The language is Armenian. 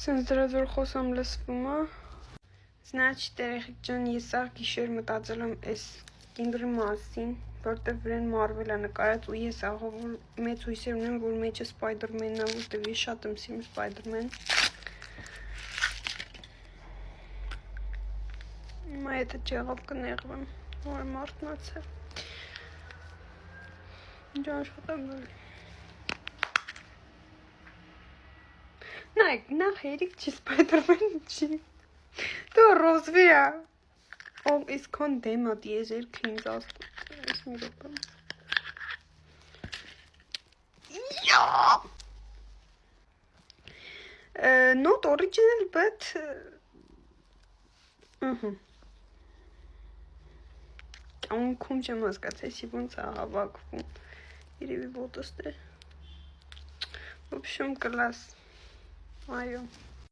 Սենց դրած որ խոսամ լսվում է։ Значит, երեխեք ջան, ես սաղ գիշեր մտածել եմ այս կինգրի մասին, որտեղ վրան Marvel-ը նկարած ու ես աղով մեծ հույսեր ունեմ, որ մեջը Spider-Man-ն է, որտեղ ես շատ եմ սիրում Spider-Man։ Հիմա եթե չեղավ կնեղվեմ, որ մարտնացել։ Ինչ աշխատանք գալի։ Նայք, նախ հերիք չի Spider-Man չի։ Դու ռոզվի է։ Ով իսքան դեմ է դիեզերք ինձ աստուտ։ Ես մի րոպե։ Not original, but Կյանքում չեմ հասկացեցի ոնց է հավաքվում։ Երևի ոտս դե։ В общем, класс. Այո։